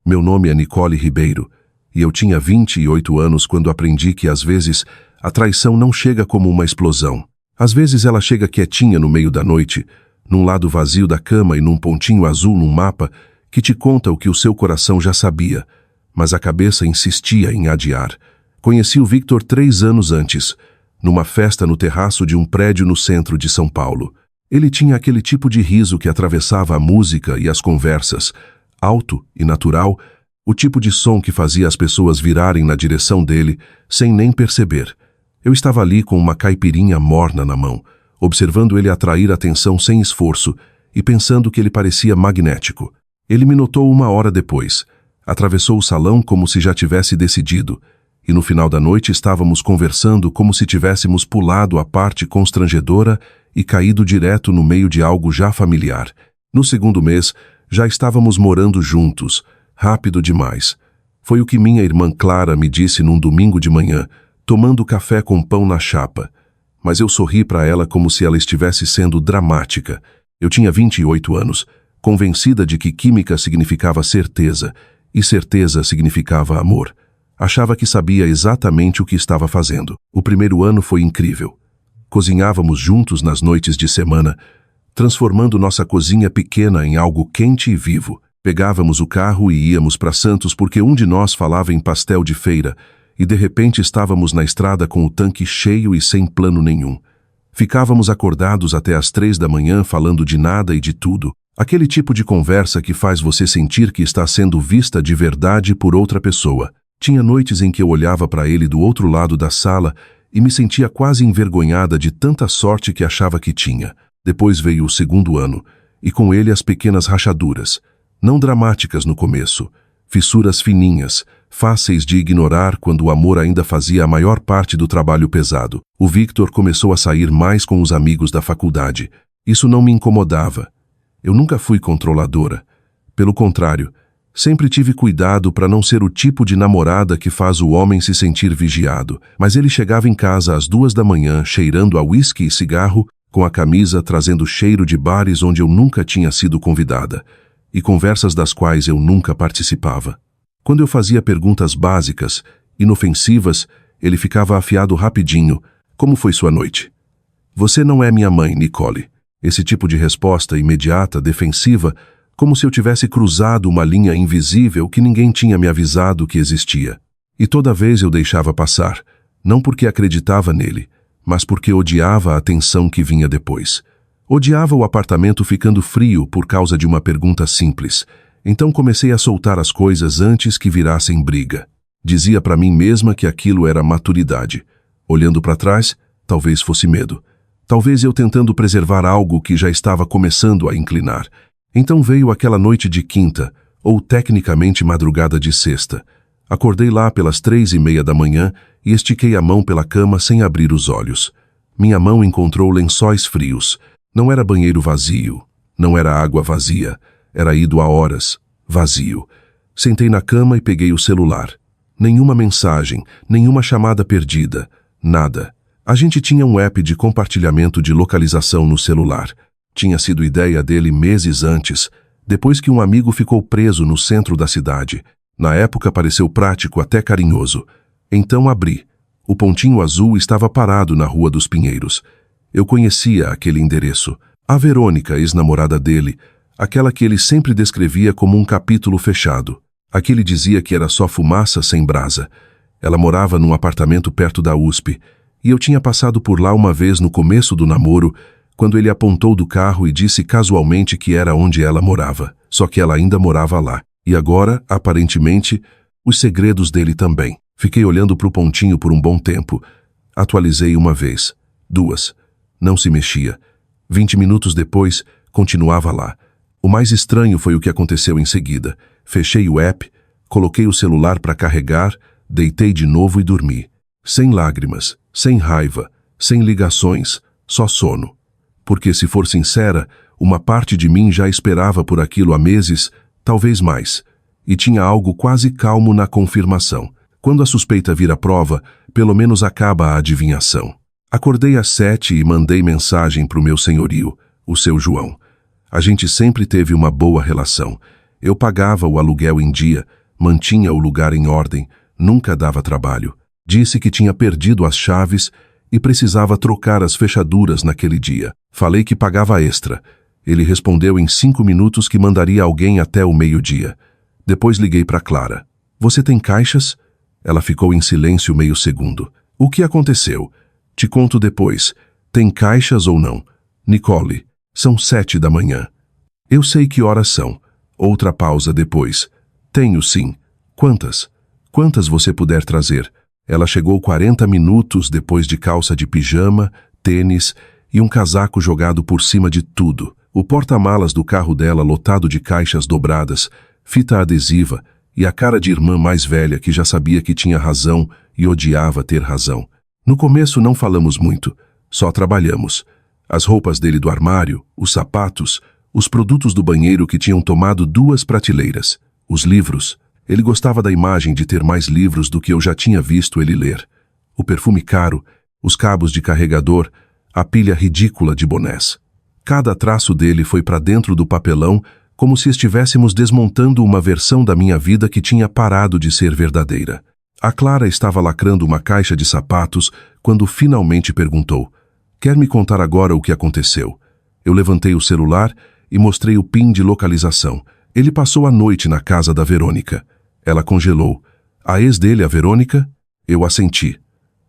Meu nome é Nicole Ribeiro, e eu tinha 28 anos quando aprendi que, às vezes, a traição não chega como uma explosão. Às vezes ela chega quietinha no meio da noite, num lado vazio da cama e num pontinho azul num mapa que te conta o que o seu coração já sabia, mas a cabeça insistia em adiar. Conheci o Victor 3 anos antes, numa festa no terraço de um prédio no centro de São Paulo. Ele tinha aquele tipo de riso que atravessava a música e as conversas, alto e natural, o tipo de som que fazia as pessoas virarem na direção dele sem nem perceber. Eu estava ali com uma caipirinha morna na mão, observando ele atrair atenção sem esforço e pensando que ele parecia magnético. Ele me notou 1 hora depois, atravessou o salão como se já tivesse decidido, e no final da noite estávamos conversando como se tivéssemos pulado a parte constrangedora e caído direto no meio de algo já familiar. No segundo mês, já estávamos morando juntos, rápido demais. Foi o que minha irmã Clara me disse num domingo de manhã, tomando café com pão na chapa. Mas eu sorri para ela como se ela estivesse sendo dramática. Eu tinha 28 anos, convencida de que química significava certeza, e certeza significava amor. Achava que sabia exatamente o que estava fazendo. O primeiro ano foi incrível. Cozinhávamos juntos nas noites de semana, transformando nossa cozinha pequena em algo quente e vivo. Pegávamos o carro e íamos para Santos porque um de nós falava em pastel de feira, e de repente estávamos na estrada com o tanque cheio e sem plano nenhum. Ficávamos acordados até às 3 da manhã falando de nada e de tudo. Aquele tipo de conversa que faz você sentir que está sendo vista de verdade por outra pessoa. Tinha noites em que eu olhava para ele do outro lado da sala e me sentia quase envergonhada de tanta sorte que achava que tinha. Depois veio o segundo ano, e com ele as pequenas rachaduras. Não dramáticas no começo, fissuras fininhas, fáceis de ignorar quando o amor ainda fazia a maior parte do trabalho pesado. O Victor começou a sair mais com os amigos da faculdade. Isso não me incomodava. Eu nunca fui controladora. Pelo contrário, sempre tive cuidado para não ser o tipo de namorada que faz o homem se sentir vigiado. Mas ele chegava em casa às 2 da manhã, cheirando a uísque e cigarro, com a camisa trazendo cheiro de bares onde eu nunca tinha sido convidada, e conversas das quais eu nunca participava. Quando eu fazia perguntas básicas, inofensivas, ele ficava afiado rapidinho. Como foi sua noite? Você não é minha mãe, Nicole. Esse tipo de resposta imediata, defensiva, como se eu tivesse cruzado uma linha invisível que ninguém tinha me avisado que existia. E toda vez eu deixava passar, não porque acreditava nele, mas porque odiava a tensão que vinha depois. Odiava o apartamento ficando frio por causa de uma pergunta simples. Então comecei a soltar as coisas antes que virassem briga. Dizia para mim mesma que aquilo era maturidade. Olhando para trás, talvez fosse medo. Talvez eu tentando preservar algo que já estava começando a inclinar. Então veio aquela noite de quinta, ou tecnicamente madrugada de sexta. Acordei lá pelas 3:30 da manhã e estiquei a mão pela cama sem abrir os olhos. Minha mão encontrou lençóis frios. Não era banheiro vazio, não era água vazia, era ido há horas, vazio. Sentei na cama e peguei o celular. Nenhuma mensagem, nenhuma chamada perdida, nada. A gente tinha um app de compartilhamento de localização no celular. Tinha sido ideia dele meses antes, depois que um amigo ficou preso no centro da cidade. Na época pareceu prático, até carinhoso. Então abri. O pontinho azul estava parado na Rua dos Pinheiros. Eu conhecia aquele endereço. A Verônica, ex-namorada dele, aquela que ele sempre descrevia como um capítulo fechado. Aquele dizia que era só fumaça sem brasa. Ela morava num apartamento perto da USP, e eu tinha passado por lá uma vez no começo do namoro, quando ele apontou do carro e disse casualmente que era onde ela morava. Só que ela ainda morava lá. E agora, aparentemente, os segredos dele também. Fiquei olhando para o pontinho por um bom tempo. Atualizei 1 vez, 2. Não se mexia. 20 minutos depois, continuava lá. O mais estranho foi o que aconteceu em seguida. Fechei o app, coloquei o celular para carregar, deitei de novo e dormi. Sem lágrimas, sem raiva, sem ligações, só sono. Porque, se for sincera, uma parte de mim já esperava por aquilo há meses, talvez mais, e tinha algo quase calmo na confirmação. Quando a suspeita vira prova, pelo menos acaba a adivinhação. Acordei às 7 e mandei mensagem para o meu senhorio, o seu João. A gente sempre teve uma boa relação. Eu pagava o aluguel em dia, mantinha o lugar em ordem, nunca dava trabalho. Disse que tinha perdido as chaves e precisava trocar as fechaduras naquele dia. Falei que pagava extra. Ele respondeu em 5 minutos que mandaria alguém até o meio-dia. Depois liguei para Clara. Você tem caixas? Ela ficou em silêncio meio segundo. O que aconteceu? Te conto depois. Tem caixas ou não? Nicole, são 7 da manhã. Eu sei que horas são. Outra pausa depois. Tenho sim. Quantas? Quantas você puder trazer? Ela chegou 40 minutos depois de calça de pijama, tênis e um casaco jogado por cima de tudo. O porta-malas do carro dela lotado de caixas dobradas, fita adesiva e a cara de irmã mais velha que já sabia que tinha razão e odiava ter razão. No começo não falamos muito, só trabalhamos. As roupas dele do armário, os sapatos, os produtos do banheiro que tinham tomado 2 prateleiras, os livros. Ele gostava da imagem de ter mais livros do que eu já tinha visto ele ler. O perfume caro, os cabos de carregador, a pilha ridícula de bonés. Cada traço dele foi para dentro do papelão, como se estivéssemos desmontando uma versão da minha vida que tinha parado de ser verdadeira. A Clara estava lacrando uma caixa de sapatos quando finalmente perguntou: quer me contar agora o que aconteceu? Eu levantei o celular e mostrei o PIN de localização. Ele passou a noite na casa da Verônica. Ela congelou. A ex dele, a Verônica? Eu assenti.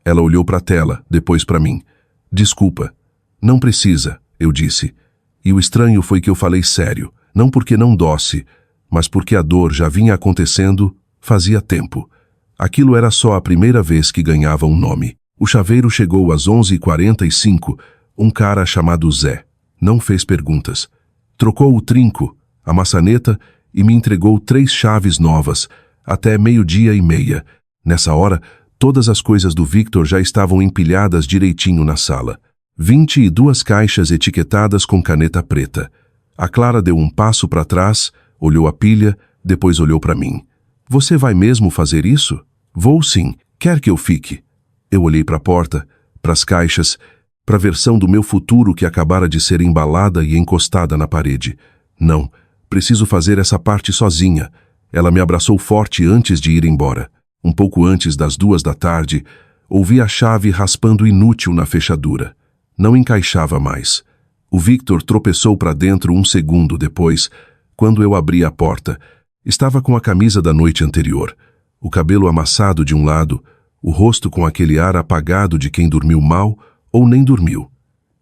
Ela olhou para a tela, depois para mim. Desculpa. Não precisa, eu disse. E o estranho foi que eu falei sério, não porque não dosse, mas porque a dor já vinha acontecendo fazia tempo. Aquilo era só a primeira vez que ganhava um nome. O chaveiro chegou às 11h45, um cara chamado Zé. Não fez perguntas. Trocou o trinco, a maçaneta e me entregou 3 chaves novas, até 12h30. Nessa hora, todas as coisas do Victor já estavam empilhadas direitinho na sala. 22 caixas etiquetadas com caneta preta. A Clara deu um passo para trás, olhou a pilha, depois olhou para mim. Você vai mesmo fazer isso? Vou sim. Quer que eu fique? Eu olhei para a porta, para as caixas, para a versão do meu futuro que acabara de ser embalada e encostada na parede. Não, preciso fazer essa parte sozinha. Ela me abraçou forte antes de ir embora. Um pouco antes das 2h, ouvi a chave raspando inútil na fechadura. Não encaixava mais. O Victor tropeçou para dentro 1 segundo depois, quando eu abri a porta. Estava com a camisa da noite anterior, o cabelo amassado de um lado, o rosto com aquele ar apagado de quem dormiu mal ou nem dormiu.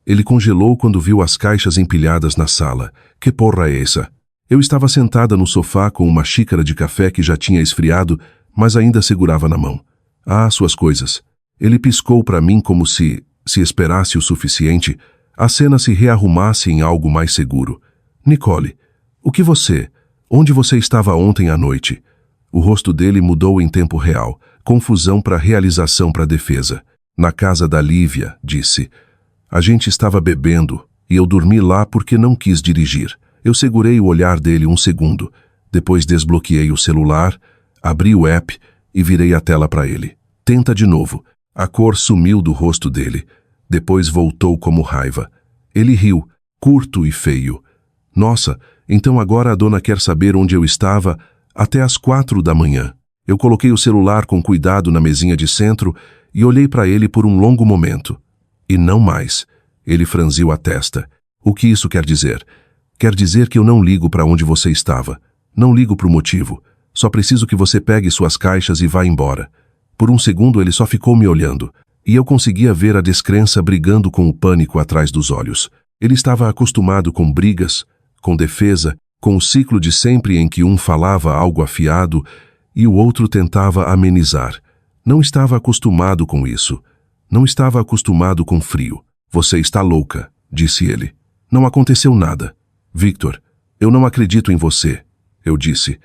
Ele congelou quando viu as caixas empilhadas na sala. Que porra é essa? Eu estava sentada no sofá com uma xícara de café que já tinha esfriado, mas ainda segurava na mão. Ah, suas coisas. Ele piscou para mim como se esperasse o suficiente, a cena se rearrumasse em algo mais seguro. Nicole, onde você estava ontem à noite? O rosto dele mudou em tempo real, confusão para realização para defesa. Na casa da Lívia, disse. A gente estava bebendo e eu dormi lá porque não quis dirigir. Eu segurei o olhar dele 1 segundo, depois desbloqueei o celular, abri o app e virei a tela para ele. Tenta de novo. A cor sumiu do rosto dele. Depois voltou como raiva. Ele riu, curto e feio. Nossa, então agora a dona quer saber onde eu estava até às 4 da manhã. Eu coloquei o celular com cuidado na mesinha de centro e olhei para ele por um longo momento. E não mais. Ele franziu a testa. O que isso quer dizer? Quer dizer que eu não ligo para onde você estava. Não ligo para o motivo. Só preciso que você pegue suas caixas e vá embora. Por 1 segundo ele só ficou me olhando, e eu conseguia ver a descrença brigando com o pânico atrás dos olhos. Ele estava acostumado com brigas, com defesa, com o ciclo de sempre em que um falava algo afiado e o outro tentava amenizar. Não estava acostumado com isso. Não estava acostumado com frio. Você está louca, disse ele. Não aconteceu nada. Victor, eu não acredito em você, eu disse.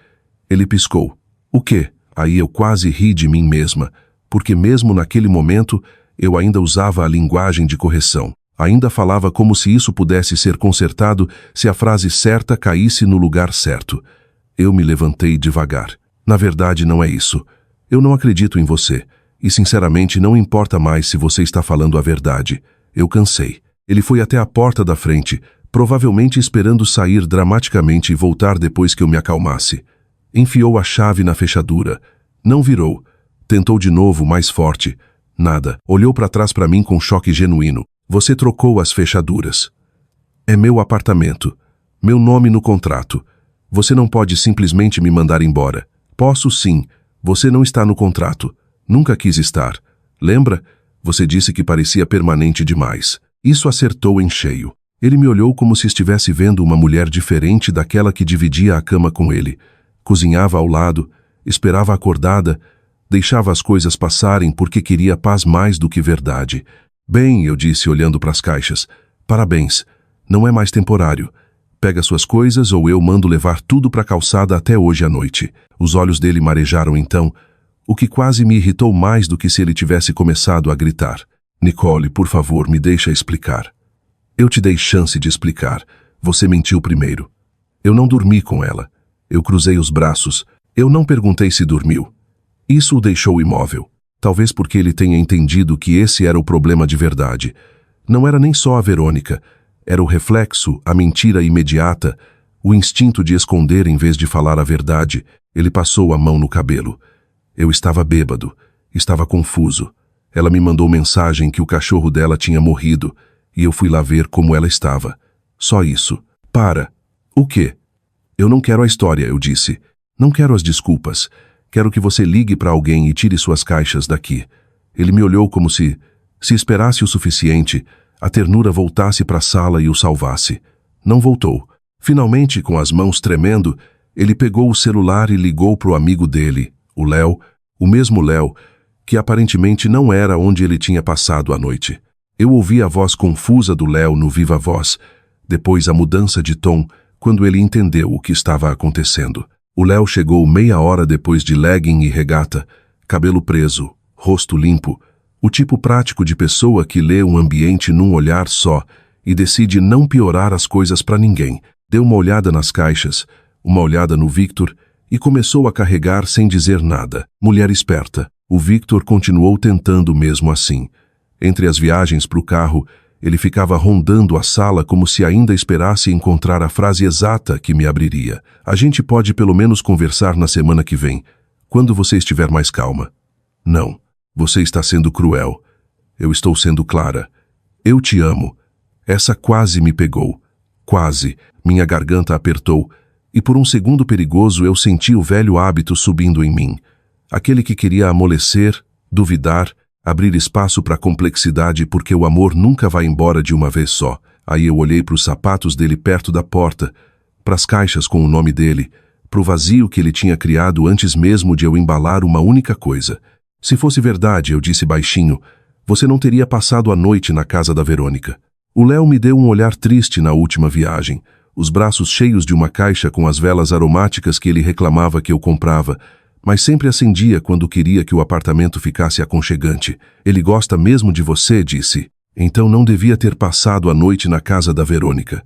Ele piscou. O quê? Aí eu quase ri de mim mesma, porque mesmo naquele momento eu ainda usava a linguagem de correção. Ainda falava como se isso pudesse ser consertado se a frase certa caísse no lugar certo. Eu me levantei devagar. Na verdade, não é isso. Eu não acredito em você. E sinceramente não importa mais se você está falando a verdade. Eu cansei. Ele foi até a porta da frente, provavelmente esperando sair dramaticamente e voltar depois que eu me acalmasse. Enfiou a chave na fechadura. Não virou. Tentou de novo, mais forte. Nada. Olhou para trás para mim com choque genuíno. Você trocou as fechaduras. É meu apartamento. Meu nome no contrato. Você não pode simplesmente me mandar embora. Posso sim. Você não está no contrato. Nunca quis estar. Lembra? Você disse que parecia permanente demais. Isso acertou em cheio. Ele me olhou como se estivesse vendo uma mulher diferente daquela que dividia a cama com ele. Cozinhava ao lado, esperava acordada, deixava as coisas passarem porque queria paz mais do que verdade. Bem, eu disse olhando para as caixas. Parabéns. Não é mais temporário. Pega suas coisas ou eu mando levar tudo para a calçada até hoje à noite. Os olhos dele marejaram então, o que quase me irritou mais do que se ele tivesse começado a gritar. Nicole, por favor, me deixa explicar. Eu te dei chance de explicar. Você mentiu primeiro. Eu não dormi com ela. Eu cruzei os braços. Eu não perguntei se dormiu. Isso o deixou imóvel. Talvez porque ele tenha entendido que esse era o problema de verdade. Não era nem só a Verônica. Era o reflexo, a mentira imediata, o instinto de esconder em vez de falar a verdade. Ele passou a mão no cabelo. Eu estava bêbado. Estava confuso. Ela me mandou mensagem que o cachorro dela tinha morrido. E eu fui lá ver como ela estava. Só isso. Para. O quê? Eu não quero a história, eu disse. Não quero as desculpas. Quero que você ligue para alguém e tire suas caixas daqui. Ele me olhou como se esperasse o suficiente, a ternura voltasse para a sala e o salvasse. Não voltou. Finalmente, com as mãos tremendo, ele pegou o celular e ligou para o amigo dele, o Léo, o mesmo Léo, que aparentemente não era onde ele tinha passado a noite. Eu ouvi a voz confusa do Léo no viva voz, depois a mudança de tom, quando ele entendeu o que estava acontecendo. O Léo chegou meia hora depois de legging e regata, cabelo preso, rosto limpo, o tipo prático de pessoa que lê um ambiente num olhar só e decide não piorar as coisas para ninguém. Deu uma olhada nas caixas, uma olhada no Victor e começou a carregar sem dizer nada. Mulher esperta. O Victor continuou tentando mesmo assim. Entre as viagens para o carro, ele ficava rondando a sala como se ainda esperasse encontrar a frase exata que me abriria. A gente pode pelo menos conversar na semana que vem, quando você estiver mais calma. Não, você está sendo cruel. Eu estou sendo clara. Eu te amo. Essa quase me pegou. Quase. Minha garganta apertou, e por um segundo perigoso eu senti o velho hábito subindo em mim. Aquele que queria amolecer, duvidar, abrir espaço para complexidade porque o amor nunca vai embora de uma vez só. Aí eu olhei para os sapatos dele perto da porta, para as caixas com o nome dele, para o vazio que ele tinha criado antes mesmo de eu embalar uma única coisa. Se fosse verdade, eu disse baixinho, você não teria passado a noite na casa da Verônica. O Léo me deu um olhar triste na última viagem, os braços cheios de uma caixa com as velas aromáticas que ele reclamava que eu comprava, mas sempre acendia quando queria que o apartamento ficasse aconchegante. Ele gosta mesmo de você, disse. Então não devia ter passado a noite na casa da Verônica.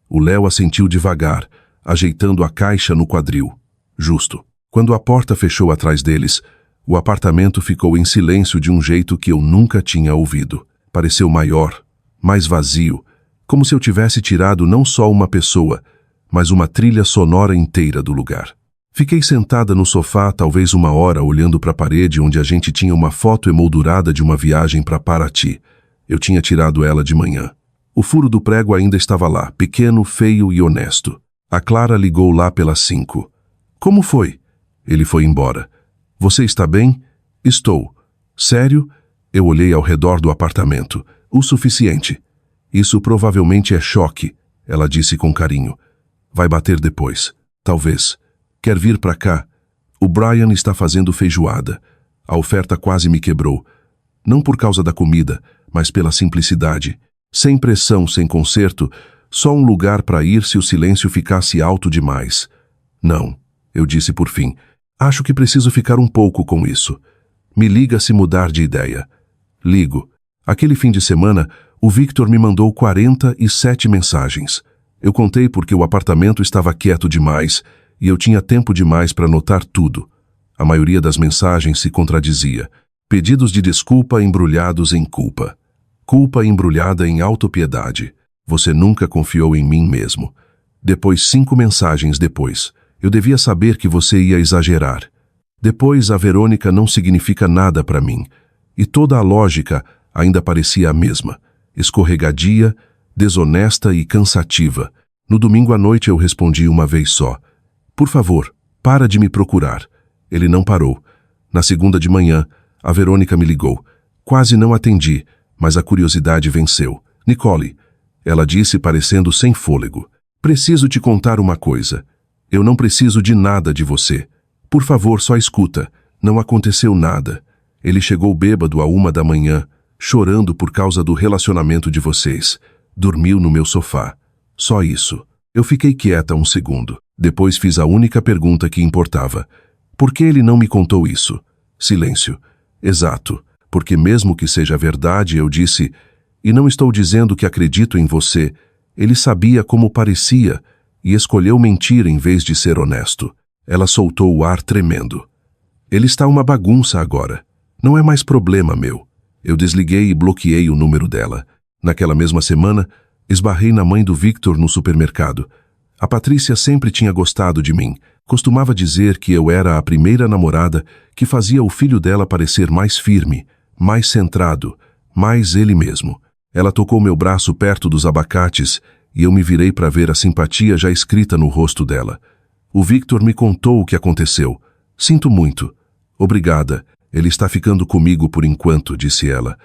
O Léo assentiu devagar, ajeitando a caixa no quadril. Justo. Quando a porta fechou atrás deles, o apartamento ficou em silêncio de um jeito que eu nunca tinha ouvido. Pareceu maior, mais vazio, como se eu tivesse tirado não só uma pessoa, mas uma trilha sonora inteira do lugar. Fiquei sentada no sofá talvez uma hora olhando para a parede onde a gente tinha uma foto emoldurada de uma viagem para Paraty. Eu tinha tirado ela de manhã. O furo do prego ainda estava lá, pequeno, feio e honesto. A Clara ligou lá pelas 5. Como foi? Ele foi embora. Você está bem? Estou. Sério? Eu olhei ao redor do apartamento. O suficiente. Isso provavelmente é choque, ela disse com carinho. Vai bater depois. Talvez. Quer vir para cá? O Brian está fazendo feijoada. A oferta quase me quebrou. Não por causa da comida, mas pela simplicidade. Sem pressão, sem conserto, só um lugar para ir se o silêncio ficasse alto demais. Não, eu disse por fim. Acho que preciso ficar um pouco com isso. Me liga se mudar de ideia. Ligo. Aquele fim de semana, o Victor me mandou 47 mensagens. Eu contei porque o apartamento estava quieto demais e eu tinha tempo demais para notar tudo. A maioria das mensagens se contradizia. Pedidos de desculpa embrulhados em culpa. Culpa embrulhada em autopiedade. Você nunca confiou em mim mesmo. Depois 5 mensagens depois. Eu devia saber que você ia exagerar. Depois a Verônica não significa nada para mim. E toda a lógica ainda parecia a mesma. Escorregadia, desonesta e cansativa. No domingo à noite eu respondi uma vez só. Por favor, para de me procurar. Ele não parou. Na segunda de manhã, a Verônica me ligou. Quase não atendi, mas a curiosidade venceu. Nicole, ela disse parecendo sem fôlego. Preciso te contar uma coisa. Eu não preciso de nada de você. Por favor, só escuta. Não aconteceu nada. Ele chegou bêbado à 1 da manhã, chorando por causa do relacionamento de vocês. Dormiu no meu sofá. Só isso. Eu fiquei quieta um segundo. Depois fiz a única pergunta que importava. Por que ele não me contou isso? Silêncio. Exato. Porque mesmo que seja verdade, eu disse, e não estou dizendo que acredito em você, ele sabia como parecia e escolheu mentir em vez de ser honesto. Ela soltou o ar tremendo. Ele está uma bagunça agora. Não é mais problema meu. Eu desliguei e bloqueei o número dela. Naquela mesma semana, esbarrei na mãe do Victor no supermercado. A Patrícia sempre tinha gostado de mim. Costumava dizer que eu era a primeira namorada que fazia o filho dela parecer mais firme, mais centrado, mais ele mesmo. Ela tocou meu braço perto dos abacates e eu me virei para ver a simpatia já escrita no rosto dela. O Victor me contou o que aconteceu. Sinto muito. Obrigada. Ele está ficando comigo por enquanto, disse ela.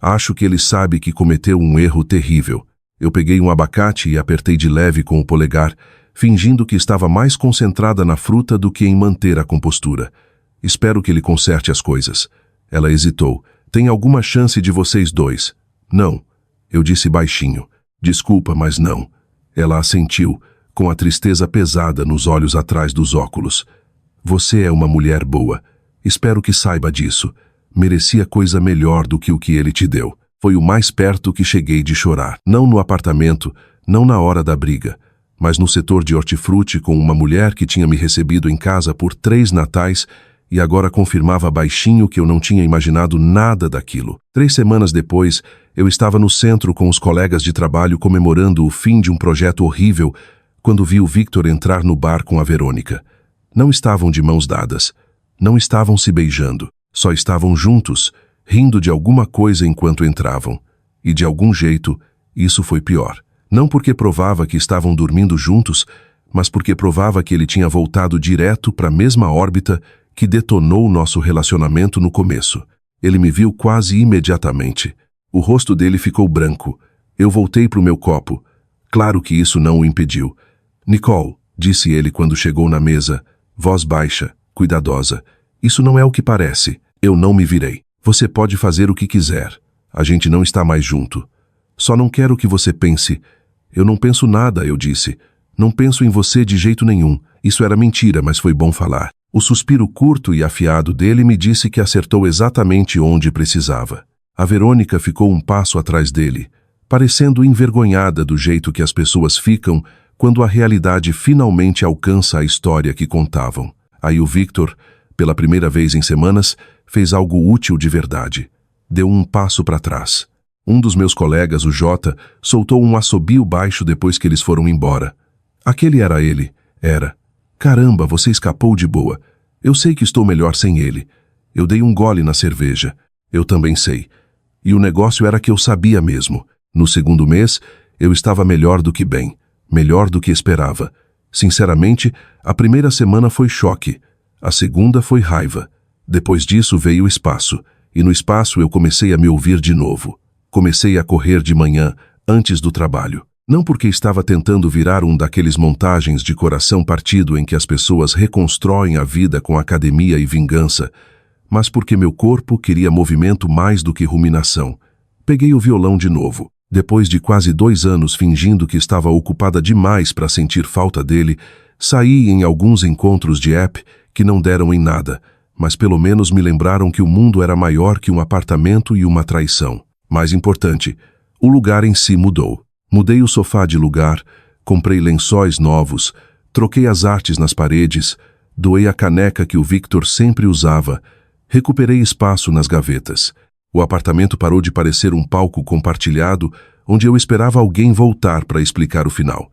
Acho que ele sabe que cometeu um erro terrível. Eu peguei um abacate e apertei de leve com o polegar, fingindo que estava mais concentrada na fruta do que em manter a compostura. Espero que ele conserte as coisas. Ela hesitou. Tem alguma chance de vocês dois? Não. Eu disse baixinho. Desculpa, mas não. Ela assentiu, com a tristeza pesada nos olhos atrás dos óculos. Você é uma mulher boa. Espero que saiba disso. Merecia coisa melhor do que o que ele te deu. Foi o mais perto que cheguei de chorar. Não no apartamento, não na hora da briga, mas no setor de hortifruti com uma mulher que tinha me recebido em casa por 3 natais e agora confirmava baixinho que eu não tinha imaginado nada daquilo. 3 semanas depois, eu estava no centro com os colegas de trabalho comemorando o fim de um projeto horrível quando vi o Victor entrar no bar com a Verônica. Não estavam de mãos dadas. Não estavam se beijando. Só estavam juntos, rindo de alguma coisa enquanto entravam. E de algum jeito, isso foi pior. Não porque provava que estavam dormindo juntos, mas porque provava que ele tinha voltado direto para a mesma órbita que detonou nosso relacionamento no começo. Ele me viu quase imediatamente. O rosto dele ficou branco. Eu voltei para o meu copo. Claro que isso não o impediu. Nicole, disse ele quando chegou na mesa, voz baixa, cuidadosa. Isso não é o que parece. Eu não me virei. Você pode fazer o que quiser. A gente não está mais junto. Só não quero que você pense. Eu não penso nada, eu disse. Não penso em você de jeito nenhum. Isso era mentira, mas foi bom falar. O suspiro curto e afiado dele me disse que acertou exatamente onde precisava. A Verônica ficou um passo atrás dele, parecendo envergonhada do jeito que as pessoas ficam quando a realidade finalmente alcança a história que contavam. Aí o Victor, pela primeira vez em semanas, fez algo útil de verdade. Deu um passo para trás. Um dos meus colegas, o Jota, soltou um assobio baixo depois que eles foram embora. Aquele era ele. Era. Caramba, você escapou de boa. Eu sei que estou melhor sem ele. Eu dei um gole na cerveja. Eu também sei. E o negócio era que eu sabia mesmo. No segundo mês, eu estava melhor do que bem. Melhor do que esperava. Sinceramente, a primeira semana foi choque. A segunda foi raiva. Depois disso veio o espaço. E no espaço eu comecei a me ouvir de novo. Comecei a correr de manhã, antes do trabalho. Não porque estava tentando virar um daqueles montagens de coração partido em que as pessoas reconstroem a vida com academia e vingança, mas porque meu corpo queria movimento mais do que ruminação. Peguei o violão de novo. Depois de quase 2 anos fingindo que estava ocupada demais para sentir falta dele, saí em alguns encontros de app que não deram em nada, mas pelo menos me lembraram que o mundo era maior que um apartamento e uma traição. Mais importante, o lugar em si mudou. Mudei o sofá de lugar, comprei lençóis novos, troquei as artes nas paredes, doei a caneca que o Victor sempre usava, recuperei espaço nas gavetas. O apartamento parou de parecer um palco compartilhado, onde eu esperava alguém voltar para explicar o final.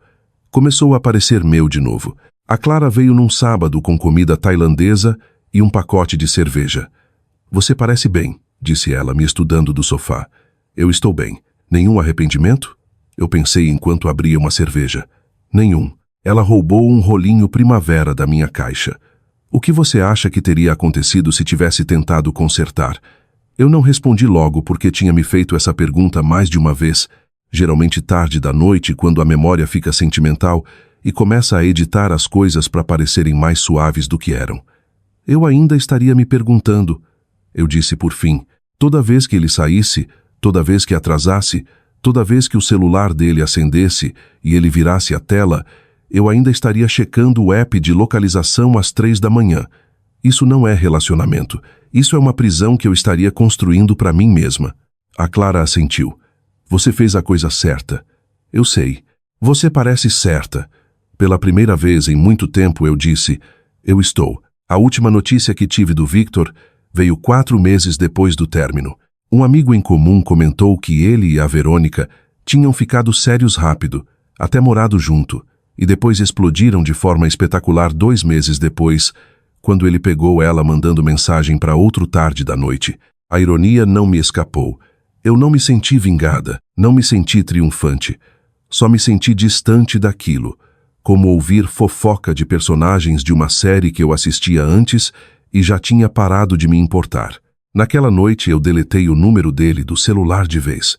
Começou a parecer meu de novo. A Clara veio num sábado com comida tailandesa e um pacote de cerveja. Você parece bem, disse ela, me estudando do sofá. Eu estou bem. Nenhum arrependimento? Eu pensei enquanto abria uma cerveja. Nenhum. Ela roubou um rolinho primavera da minha caixa. O que você acha que teria acontecido se tivesse tentado consertar? Eu não respondi logo porque tinha me feito essa pergunta mais de uma vez, geralmente tarde da noite, quando a memória fica sentimental e começa a editar as coisas para parecerem mais suaves do que eram. Eu ainda estaria me perguntando, eu disse por fim, toda vez que ele saísse, toda vez que atrasasse, toda vez que o celular dele acendesse e ele virasse a tela, eu ainda estaria checando o app de localização às 3 da manhã. Isso não é relacionamento. Isso é uma prisão que eu estaria construindo para mim mesma. A Clara assentiu. Você fez a coisa certa. Eu sei. Você parece certa. Pela primeira vez em muito tempo eu disse, eu estou. A última notícia que tive do Victor veio 4 meses depois do término. Um amigo em comum comentou que ele e a Verônica tinham ficado sérios rápido, até morado junto, e depois explodiram de forma espetacular 2 meses depois, quando ele pegou ela mandando mensagem para outro tarde da noite. A ironia não me escapou. Eu não me senti vingada, não me senti triunfante. Só me senti distante daquilo, como ouvir fofoca de personagens de uma série que eu assistia antes e já tinha parado de me importar. Naquela noite eu deletei o número dele do celular de vez.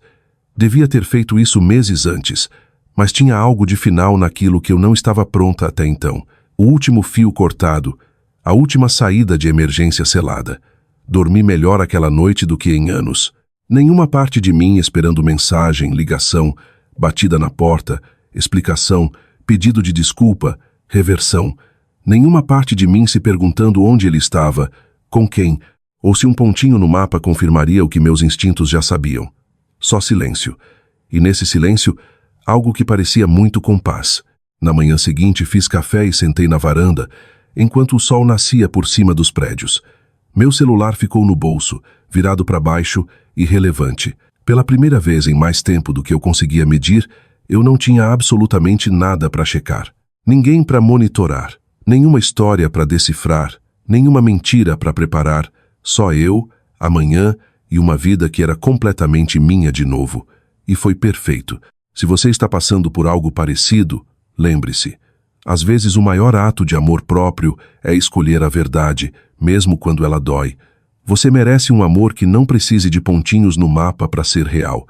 Devia ter feito isso meses antes, mas tinha algo de final naquilo que eu não estava pronta até então. O último fio cortado, a última saída de emergência selada. Dormi melhor aquela noite do que em anos. Nenhuma parte de mim esperando mensagem, ligação, batida na porta, explicação, pedido de desculpa, reversão. Nenhuma parte de mim se perguntando onde ele estava, com quem, ou se um pontinho no mapa confirmaria o que meus instintos já sabiam. Só silêncio. E nesse silêncio, algo que parecia muito com paz. Na manhã seguinte fiz café e sentei na varanda, enquanto o sol nascia por cima dos prédios. Meu celular ficou no bolso, virado para baixo, irrelevante. Pela primeira vez em mais tempo do que eu conseguia medir, eu não tinha absolutamente nada para checar. Ninguém para monitorar, nenhuma história para decifrar, nenhuma mentira para preparar, só eu, amanhã e uma vida que era completamente minha de novo. E foi perfeito. Se você está passando por algo parecido, lembre-se. Às vezes o maior ato de amor próprio é escolher a verdade, mesmo quando ela dói. Você merece um amor que não precise de pontinhos no mapa para ser real.